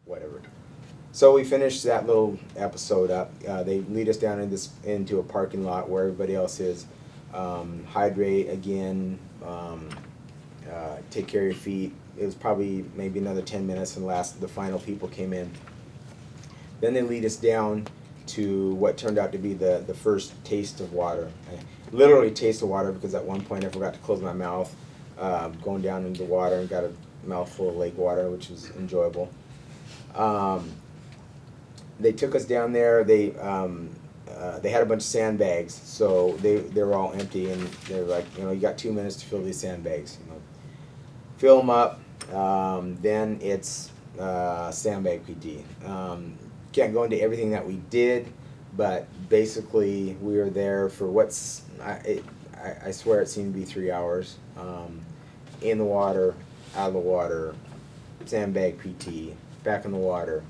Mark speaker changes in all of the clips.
Speaker 1: whatever. So we finished that little episode up. They lead us down into a parking lot where everybody else is. Hydrate again. Take care of your feet. It was probably maybe another 10 minutes, and the final people came in. Then they lead us down to what turned out to be the first taste of water. I literally taste of water because at one point I forgot to close my mouth going down into the water and got a mouthful of lake water, which was enjoyable. They took us down there. They had a bunch of sandbags, so they were all empty, and they were like, you got 2 minutes to fill these sandbags. Fill them up. Then it's sandbag PT. Can't go into everything that we did, but basically we were there for I swear it seemed to be 3 hours. In the water, out of the water, sandbag PT, back in the water,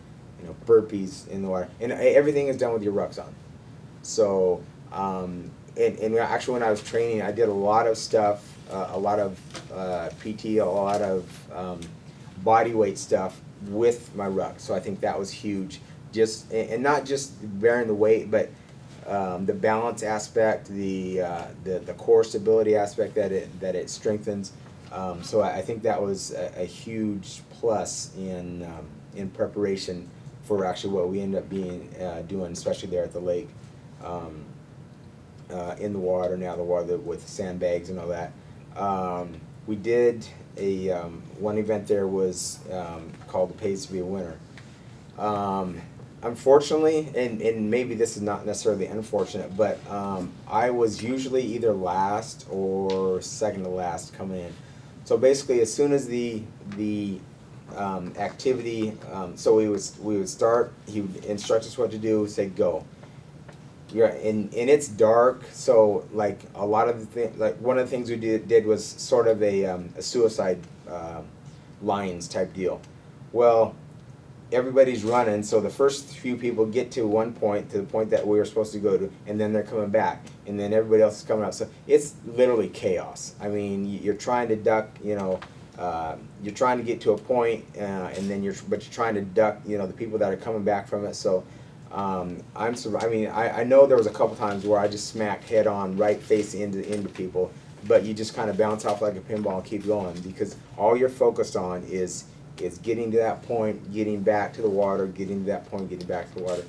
Speaker 1: burpees in the water, and everything is done with your rucks on. So, and actually when I was training, I did a lot of stuff, a lot of PT, a lot of body weight stuff with my ruck. So I think that was huge. And not just bearing the weight, but the balance aspect, the core stability aspect that it strengthens. So I think that was a huge plus in preparation for actually what we ended up doing, especially there at the lake, in the water, now the water with sandbags and all that. We did one event there was called "The Pays to Be a Winner." Unfortunately, and maybe this is not necessarily unfortunate, but I was usually either last or second to last coming in. So basically, as soon as the activity, so we would start. He would instruct us what to do. Say go. And it's dark, so like a lot of one of the things we did was sort of a suicide lines type deal. Well, everybody's running, so the first few people get to one point, to the point that we were supposed to go to, and then they're coming back, and then everybody else is coming up. So it's literally chaos. I mean, you're trying to duck, you're trying to get to a point, and then you're trying to duck, the people that are coming back from it. So I know there was a couple times where I just smacked head on, right face into people, but you just kind of bounce off like a pinball and keep going, because all you're focused on is getting to that point, getting back to the water, getting to that point, getting back to the water.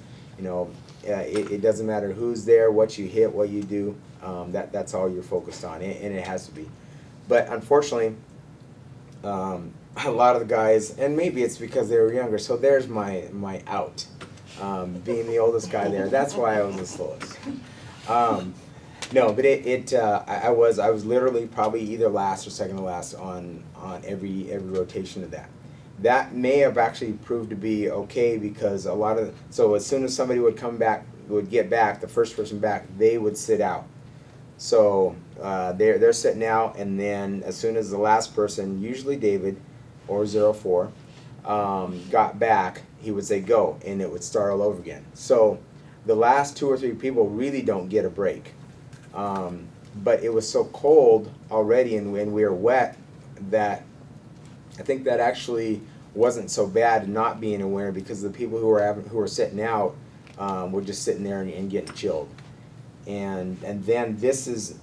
Speaker 1: It doesn't matter who's there, what you hit, what you do. That's all you're focused on, and it has to be. But unfortunately, a lot of the guys, and maybe it's because they were younger, so there's my out. Being the oldest guy there, that's why I was the slowest. No, but I was literally probably either last or second to last on every rotation of that. That may have actually proved to be okay, because so as soon as somebody would get back, the first person back, they would sit out. So they're sitting out, and then as soon as the last person, usually David or 04, got back, he would say go, and it would start all over again. So the last 2 or 3 people really don't get a break. But it was so cold already, and we were wet, that I think that actually wasn't so bad not being a winner, because the people who were sitting out were just sitting there and getting chilled. And then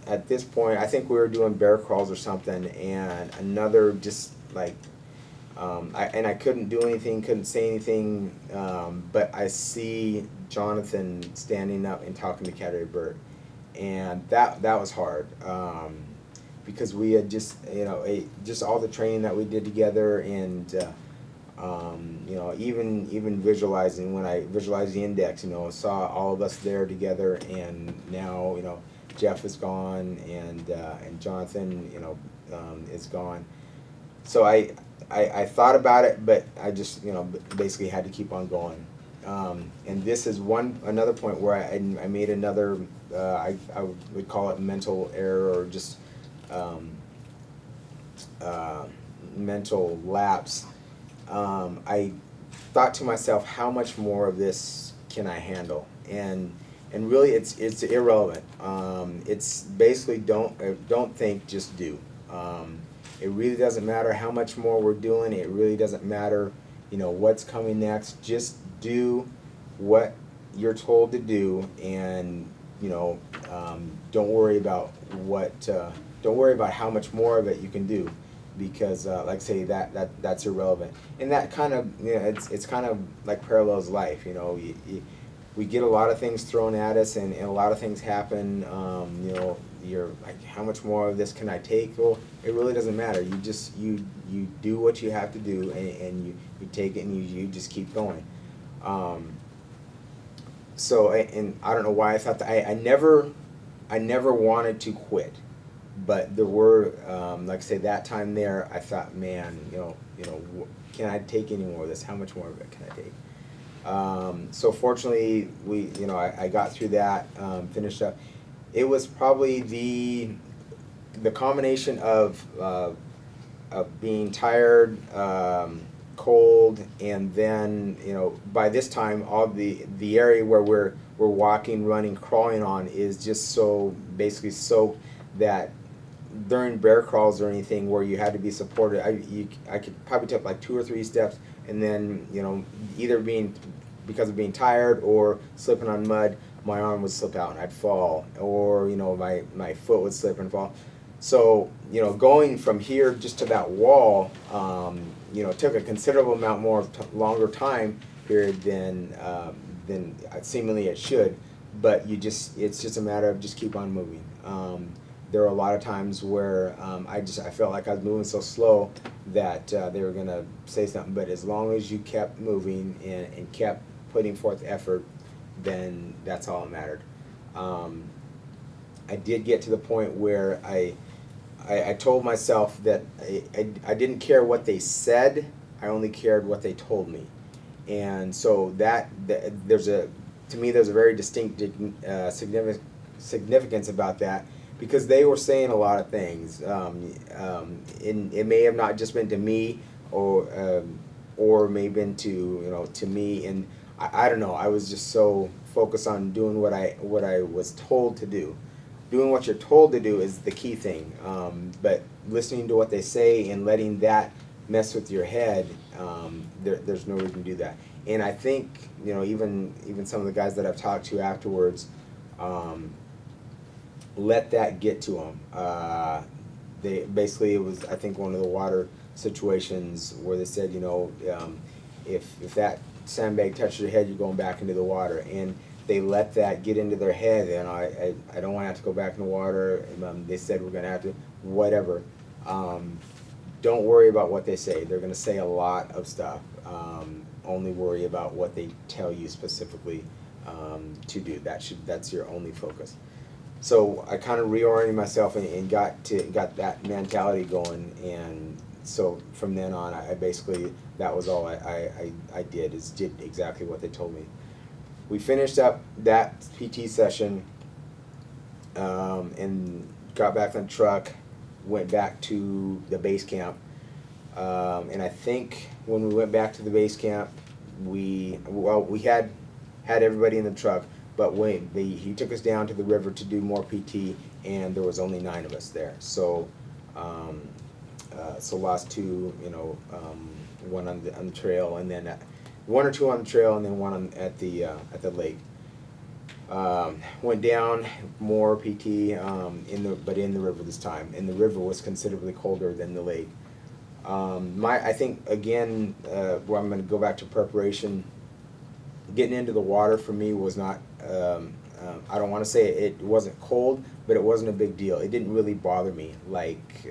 Speaker 1: at this point, I think we were doing bear crawls or something, and another just like, I couldn't do anything, couldn't say anything, but I see Jonathan standing up and talking to Cattery Bird, and that was hard, because we had just all the training that we did together, and even visualizing, when I visualized the index, saw all of us there together, and now Jeff is gone, and Jonathan is gone. So I thought about it, but I just basically had to keep on going. And this is another point where I made another I would call it mental error, or just mental lapse. I thought to myself, how much more of this can I handle? And really, it's irrelevant. It's basically don't think, just do. It really doesn't matter how much more we're doing. It really doesn't matter what's coming next. Just do what you're told to do, and don't worry about don't worry about how much more of it you can do, because like I say, that's irrelevant. And that kind of, it's kind of like parallels life. We get a lot of things thrown at us, and a lot of things happen. You're like, how much more of this can I take? Well, it really doesn't matter. You just you do what you have to do, and you take it, and you just keep going. So, and I don't know why I thought that I never wanted to quit, but there were, like I say, that time there, I thought, man, can I take any more of this? How much more of it can I take? So fortunately, I got through that, finished up. It was probably the combination of being tired, cold, and then by this time all the area where we're walking, running, crawling on is just so basically soaked that during bear crawls or anything where you had to be supported, I could probably take like 2 or 3 steps, and then either because of being tired or slipping on mud, my arm would slip out and I'd fall, or my foot would slip and fall. So going from here just to that wall, took a considerable amount more longer time period than seemingly it should. But it's just a matter of just keep on moving. There were a lot of times where I felt like I was moving so slow that they were gonna say something. But as long as you kept moving and kept putting forth effort, then that's all that mattered. I did get to the point where I told myself that I didn't care what they said, I only cared what they told me. And so to me there's a very distinct significance about that, because they were saying a lot of things. It may have not just been to me, or may have been to me, and I don't know, I was just so focused on doing what I was told to do. Doing what you're told to do is the key thing, but listening to what they say and letting that mess with your head, there's no reason to do that. And I think even some of the guys that I've talked to afterwards, let that get to them. They basically, it was, I think, one of the water situations where they said, if that sandbag touches your head, you're going back into the water. And they let that get into their head, and I don't want to have to go back in the water. They said we're going to have to, whatever. Don't worry about what they say. They're going to say a lot of stuff. Only worry about what they tell you specifically to do. That's your only focus. So I kind of reoriented myself and got that mentality going, and so from then on, I basically, that was all I did exactly what they told me. We finished up that PT session, and got back on the truck, went back to the base camp, and I think when we went back to the base camp, we had everybody in the truck, but he took us down to the river to do more PT, and there was only 9 of us there. So lost 2, one on the trail, and then 1 or 2 on the trail, and then 1 at the lake. Went down more PT, but in the river this time, and the river was considerably colder than the lake. I think again, where I'm going to go back to preparation. Getting into the water for me was not. I don't want to say it wasn't cold, but it wasn't a big deal. It didn't really bother me like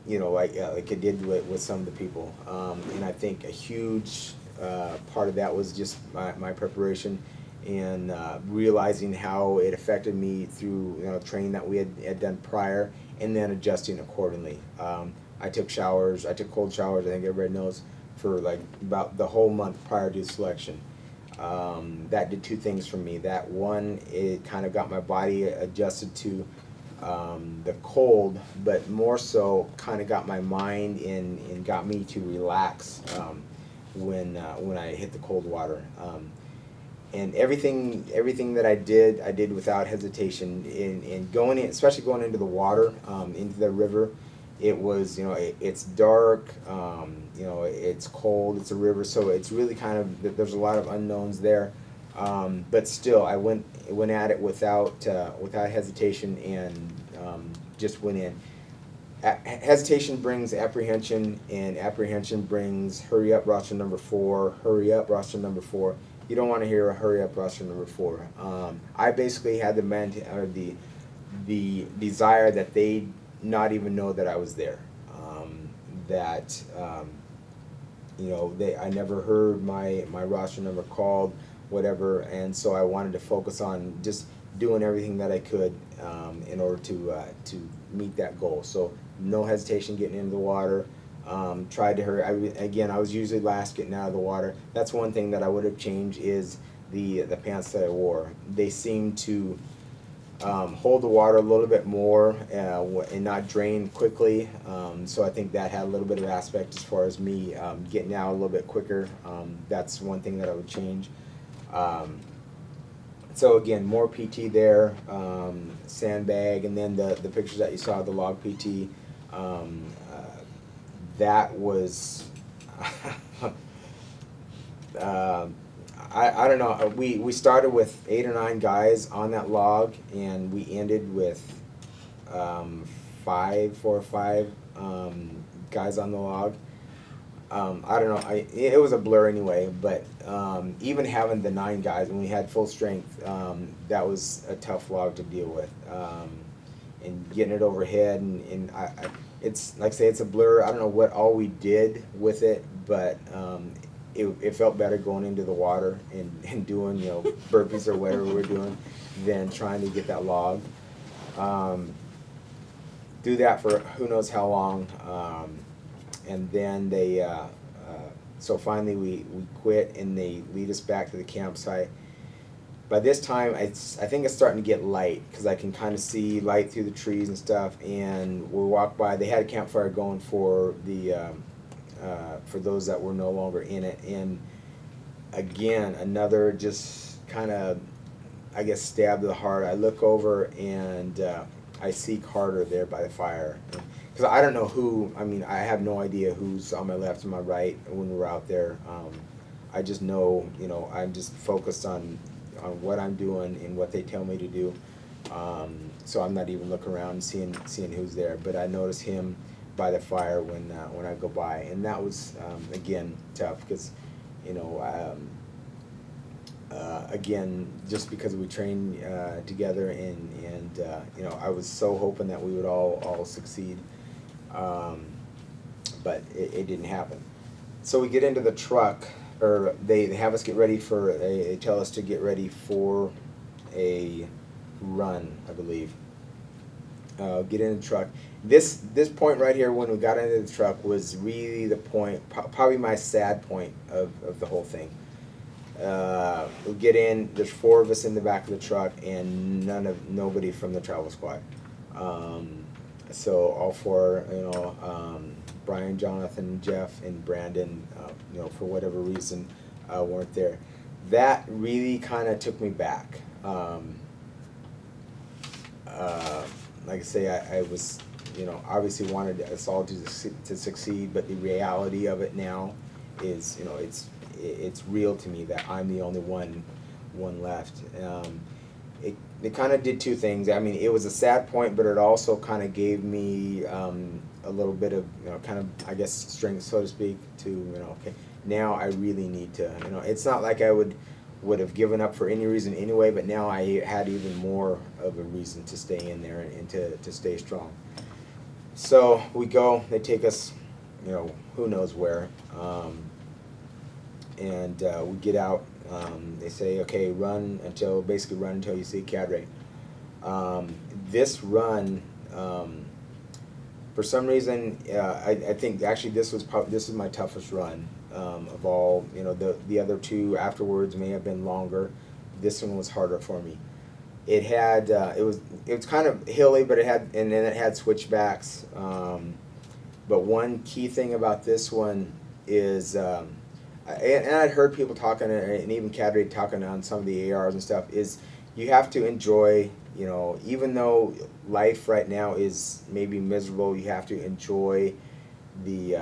Speaker 1: it did with some of the people. And I think a huge part of that was just my preparation, and realizing how it affected me through training that we had done prior, and then adjusting accordingly. I took showers. I took cold showers. I think everybody knows, for like about the whole month prior to selection. That did 2 things for me. That one, it kind of got my body adjusted to the cold, but more so kind of got my mind and got me to relax when I hit the cold water. And everything that I did without hesitation. And going in, especially going into the water, into the river, it was it's dark. it's cold, it's a river, so it's really kind of, there's a lot of unknowns there. But still, I went at it without hesitation, and just went in. Hesitation brings apprehension, and apprehension brings hurry up, roster number 4, hurry up, roster number 4. You don't want to hear a hurry up, roster number 4. I basically had the desire that they not even know that I was there. I never heard my roster number called, whatever, and so I wanted to focus on just doing everything that I could in order to meet that goal. So no hesitation getting into the water. Tried to hurry. I was usually last getting out of the water. That's one thing that I would have changed, is the pants that I wore. They seemed to hold the water a little bit more and not drain quickly. So I think that had a little bit of aspect as far as me getting out a little bit quicker. That's one thing that I would change. So again, more PT there, sandbag, and then the pictures that you saw of the log PT. That was, I don't know. We started with 8 or 9 guys on that log, and we ended with 4 or 5 guys on the log. I don't know. It was a blur anyway. But even having the 9 guys, when we had full strength, that was a tough log to deal with. And getting it overhead, and it's like I say, it's a blur. I don't know what all we did with it, but it felt better going into the water and doing burpees or whatever we're doing than trying to get that log. Do that for who knows how long, and then they so finally we quit, and they lead us back to the campsite. By this time, I think it's starting to get light, because I can kind of see light through the trees and stuff. And we walked by. They had a campfire going for those that were no longer in it. And again, another just kind of, I guess, stab to the heart. I look over, and I see Carter there by the fire. Because I don't know who. I mean, I have no idea who's on my left and my right when we're out there. I just know, I'm just focused on what I'm doing and what they tell me to do. So I'm not even looking around and seeing who's there. But I notice him by the fire when I go by, and that was again tough, because again, just because we trained together, and I was so hoping that we would all succeed, but it didn't happen. So we get into the truck, or they have us get ready they tell us to get ready for a run, I believe. Get in the truck. This point right here, when we got into the truck, was really the point, probably my sad point of the whole thing. We get in. There's 4 of us in the back of the truck, and nobody from the travel squad. So all 4, Brian, Jonathan, Jeff, and Brandon, for whatever reason, weren't there. That really kind of took me back. Like I say, I was, obviously wanted us all to succeed, but the reality of it now is, it's real to me that I'm the only one left. It kind of did 2 things. I mean, it was a sad point, but it also kind of gave me a little bit of, kind of, I guess, strength, so to speak, to, okay, now I really need to, it's not like I would have given up for any reason anyway, but now I had even more of a reason to stay in there and to stay strong. So we go, they take us, who knows where, and we get out. They say, okay, run until you see cadre. This run, for some reason, I think actually this is my toughest run of all. The other 2 afterwards may have been longer. This one was harder for me. It had it was kind of hilly, but and then it had switchbacks. But one key thing about this one is, and I'd heard people talking, and even cadre talking on some of the ARs and stuff, is you have to enjoy, even though life right now is maybe miserable, you have to enjoy the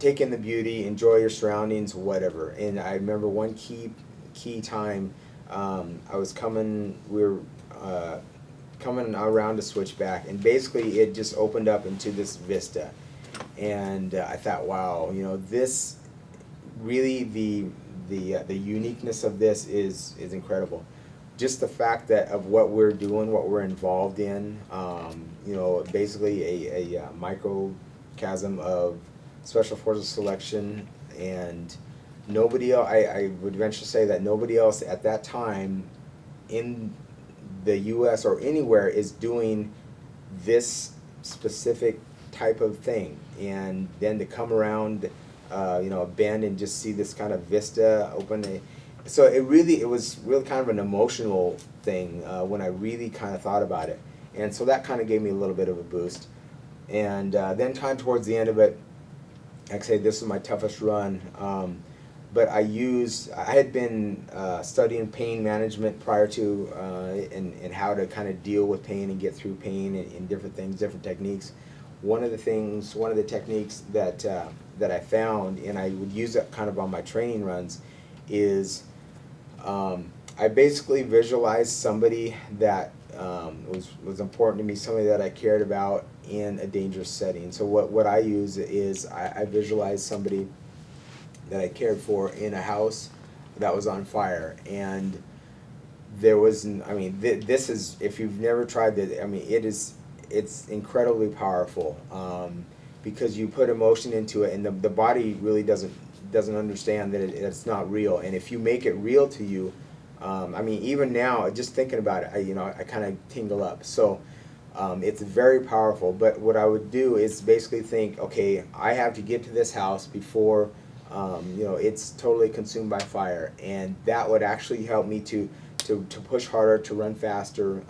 Speaker 1: take in the beauty, enjoy your surroundings, whatever. And I remember one key time, I was coming, we were coming around to switchback, and basically it just opened up into this vista. And I thought, wow, you know, this really, the uniqueness of this is incredible. Just the fact that of what we're doing, what we're involved in, you know, basically a microcosm of Special Forces selection, and nobody else, I would venture to say that nobody else at that time in the U.S. or anywhere is doing this specific type of thing. And then to come around, you know, a bend and just see this kind of vista open. So it was really kind of an emotional thing when I really kind of thought about it. And so that kind of gave me a little bit of a boost. And then kind of towards the end of it, like I say, this was my toughest run. But I had been studying pain management prior to, and how to kind of deal with pain and get through pain and different things, different techniques. One of the techniques that I found, and I would use it kind of on my training runs, is I basically visualized somebody that was important to me, somebody that I cared about in a dangerous setting. So what I use is I visualize somebody that I cared for in a house that was on fire, and there was, I mean, this is, if you've never tried it, I mean, it's incredibly powerful, because you put emotion into it, and the body really doesn't understand that it's not real. And if you make it real to you, I mean, even now, just thinking about it, I kind of tingle up. So it's very powerful. But what I would do is basically think, okay, I have to get to this house before it's totally consumed by fire, and that would actually help me to push harder, to run faster.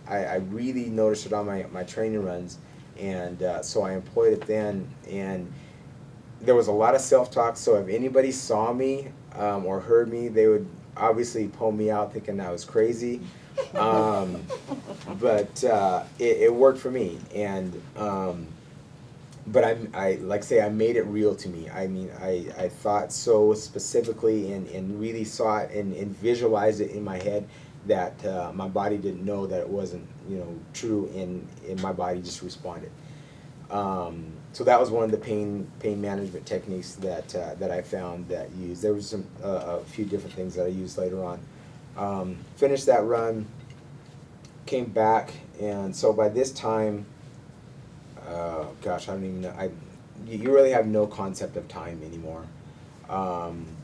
Speaker 1: I really noticed it on my training runs, and so I employed it then. And there was a lot of self-talk, so if anybody saw me or heard me, they would obviously pull me out thinking I was crazy. But it worked for me, and but I like say I made it real to me. I mean, I thought so specifically and really saw it and visualized it in my head that my body didn't know that it wasn't true, and my body just responded. So that was one of the pain management techniques that I found that used. There was a few different things that I used later on. Finished that run, came back, and so by this time, gosh, I don't even know. You really have no concept of time anymore.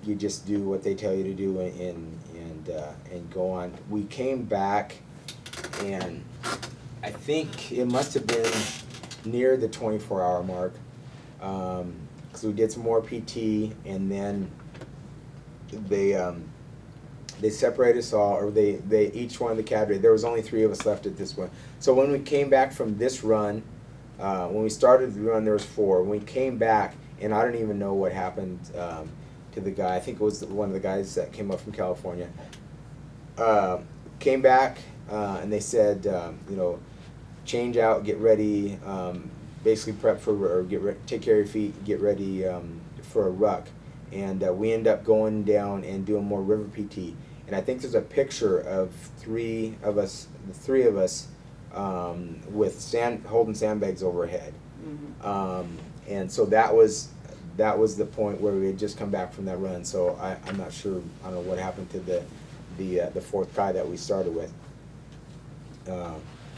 Speaker 1: You just do what they tell you to do and go on. We came back, and I think it must have been near the 24-hour mark, because we did some more PT, and then they separated us all, or they each one of the cadre. There was only 3 of us left at this point. So when we came back from this run, when we started the run, there was 4. When we came back, and I don't even know what happened to the guy. I think it was one of the guys that came up from California. Came back, and they said, change out, get ready, basically prep for, or take care of your feet, get ready for a ruck. And we end up going down and doing more river PT. And I think there's a picture of the 3 of us, with holding sandbags overhead. Mm-hmm. And so that was the point where we had just come back from that run. So I'm not sure, I don't know what happened to the 4th guy that we started with.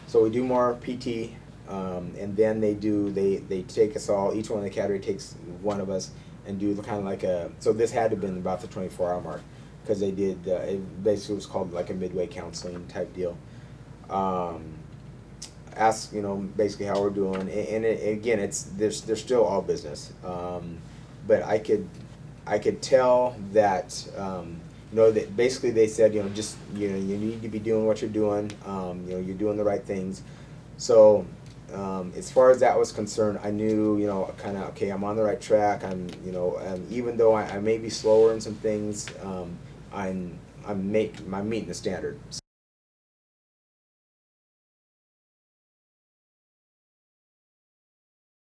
Speaker 1: So we do more PT, and then they take us all, each one of the cadre takes one of us and do kind of like so this had to have been about the 24-hour mark, because they did, it basically was called like a Midway counseling type deal. Ask, basically how we're doing, and again, they're still all business, but I could tell that, that basically they said, just, you need to be doing what you're doing, you're doing the right things. So as far as that was concerned, I knew, kind of, okay, I'm on the right track. I'm even though I may be slower in some things, I'm meeting the standard.